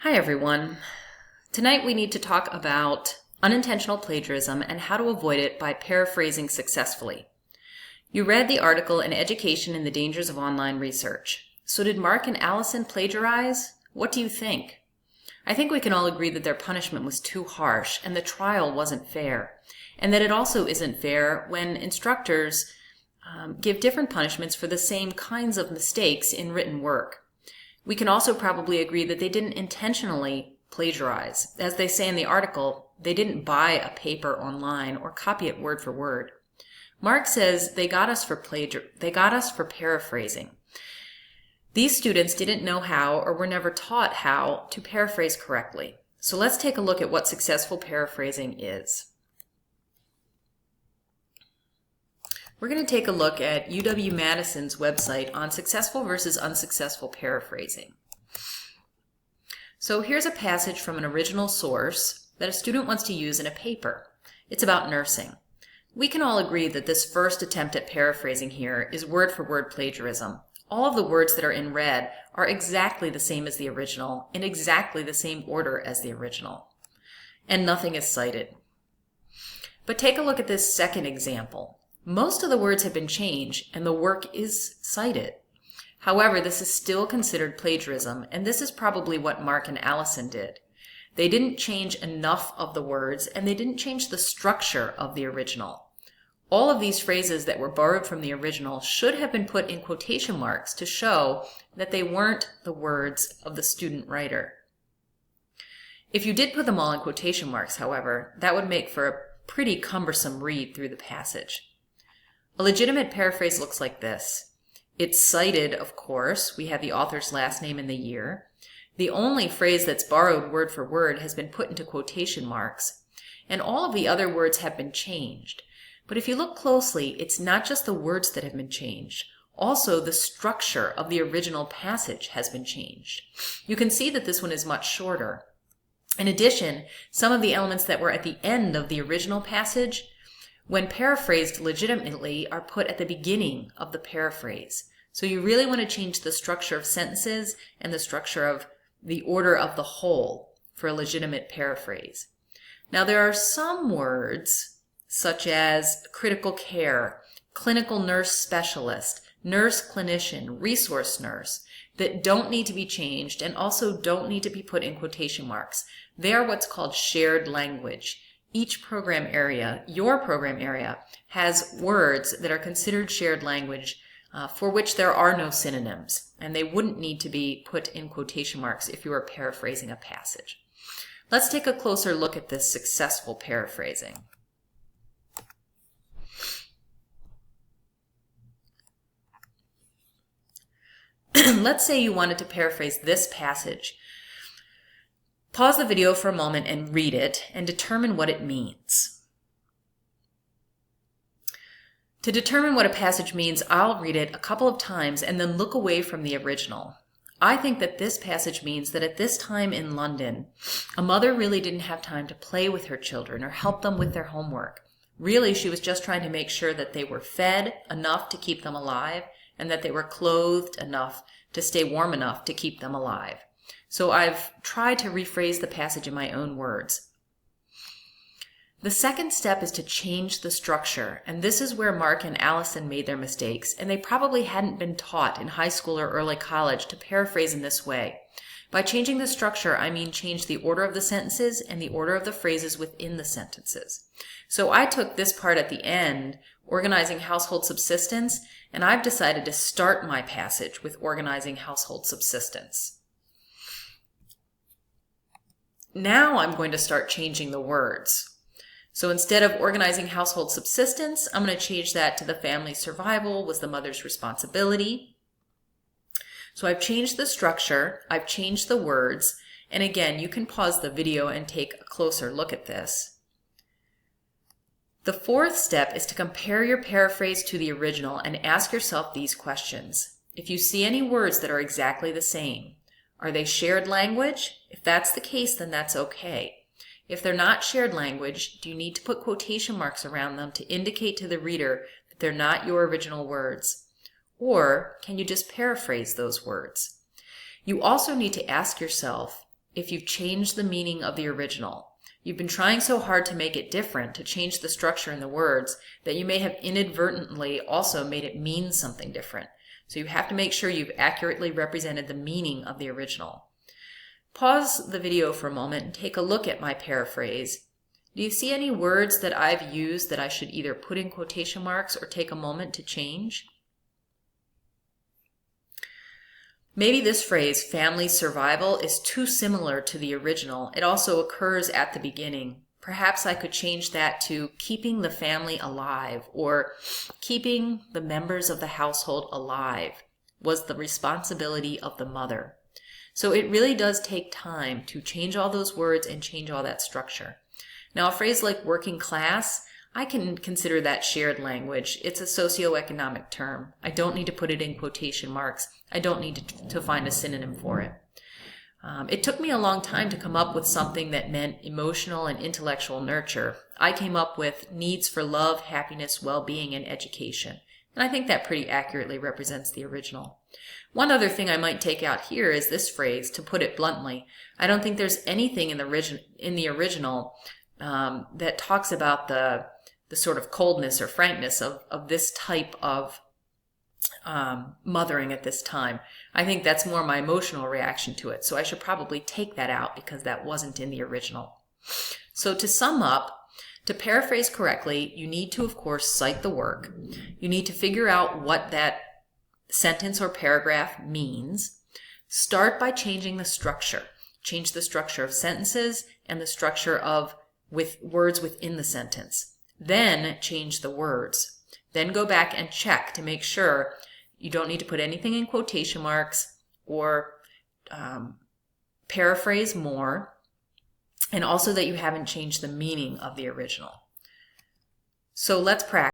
Hi everyone. Tonight we need to talk about unintentional plagiarism and how to avoid it by paraphrasing successfully. You read the article in Education and the Dangers of Online Research. So did Mark and Allison plagiarize? What do you think? I think we can all agree that their punishment was too harsh and the trial wasn't fair, and that it also isn't fair when instructors give different punishments for the same kinds of mistakes in written work. We can also probably agree that they didn't intentionally plagiarize. As they say in the article, they didn't buy a paper online or copy it word for word. Mark says they got us for paraphrasing. These students didn't know how or were never taught how to paraphrase correctly. So let's take a look at what successful paraphrasing is. We're going to take a look at UW-Madison's website on successful versus unsuccessful paraphrasing. So here's a passage from an original source that a student wants to use in a paper. It's about nursing. We can all agree that this first attempt at paraphrasing here is word-for-word plagiarism. All of the words that are in red are exactly the same as the original, in exactly the same order as the original. And nothing is cited. But take a look at this second example. Most of the words have been changed and the work is cited. However, this is still considered plagiarism, and this is probably what Mark and Allison did. They didn't change enough of the words and they didn't change the structure of the original. All of these phrases that were borrowed from the original should have been put in quotation marks to show that they weren't the words of the student writer. If you did put them all in quotation marks, however, that would make for a pretty cumbersome read through the passage. A legitimate paraphrase looks like this. It's cited, of course. We have the author's last name and the year. The only phrase that's borrowed word for word has been put into quotation marks, and all of the other words have been changed. But if you look closely, it's not just the words that have been changed. Also, the structure of the original passage has been changed. You can see that this one is much shorter. In addition, some of the elements that were at the end of the original passage, when paraphrased legitimately, are put at the beginning of the paraphrase. So you really want to change the structure of sentences and the structure of the order of the whole for a legitimate paraphrase. Now there are some words, such as critical care, clinical nurse specialist, nurse clinician, resource nurse, that don't need to be changed and also don't need to be put in quotation marks. They are what's called shared language. Each program area, your program area, has words that are considered shared language for which there are no synonyms, and they wouldn't need to be put in quotation marks if you were paraphrasing a passage. Let's take a closer look at this successful paraphrasing. Let's say you wanted to paraphrase this passage. Pause the video for a moment and read it and determine what it means. To determine what a passage means, I'll read it a couple of times and then look away from the original. I think that this passage means that at this time in London, a mother really didn't have time to play with her children or help them with their homework. Really, she was just trying to make sure that they were fed enough to keep them alive and that they were clothed enough to stay warm enough to keep them alive. So I've tried to rephrase the passage in my own words. The second step is to change the structure, and this is where Mark and Allison made their mistakes, and they probably hadn't been taught in high school or early college to paraphrase in this way. By changing the structure, I mean change the order of the sentences and the order of the phrases within the sentences. So I took this part at the end, organizing household subsistence, and I've decided to start my passage with organizing household subsistence. Now I'm going to start changing the words. So instead of organizing household subsistence, I'm going to change that to the family's survival was the mother's responsibility. So I've changed the structure, I've changed the words, and again, you can pause the video and take a closer look at this. The fourth step is to compare your paraphrase to the original and ask yourself these questions. If you see any words that are exactly the same, are they shared language? If that's the case, then that's okay. If they're not shared language, do you need to put quotation marks around them to indicate to the reader that they're not your original words? Or can you just paraphrase those words? You also need to ask yourself, if you've changed the meaning of the original. You've been trying so hard to make it different, to change the structure in the words, that you may have inadvertently also made it mean something different. So you have to make sure you've accurately represented the meaning of the original. Pause the video for a moment and take a look at my paraphrase. Do you see any words that I've used that I should either put in quotation marks or take a moment to change? Maybe this phrase, family survival, is too similar to the original. It also occurs at the beginning. Perhaps I could change that to keeping the family alive, or keeping the members of the household alive was the responsibility of the mother. So it really does take time to change all those words and change all that structure. Now, a phrase like working class, I can consider that shared language. It's a socioeconomic term. I don't need to put it in quotation marks. I don't need to find a synonym for it. It took me a long time to come up with something that meant emotional and intellectual nurture. I came up with needs for love, happiness, well-being, and education. And I think that pretty accurately represents the original. One other thing I might take out here is this phrase, to put it bluntly. I don't think there's anything in the original that talks about the sort of coldness or frankness of this type of mothering at this time. I think that's more my emotional reaction to it. So I should probably take that out because that wasn't in the original. So to sum up, to paraphrase correctly, you need to, of course, cite the work. You need to figure out what that sentence or paragraph means. Start by changing the structure. Change the structure of sentences and the structure of words within the sentence. Then change the words. Then go back and check to make sure you don't need to put anything in quotation marks or paraphrase more, and also that you haven't changed the meaning of the original. So let's practice.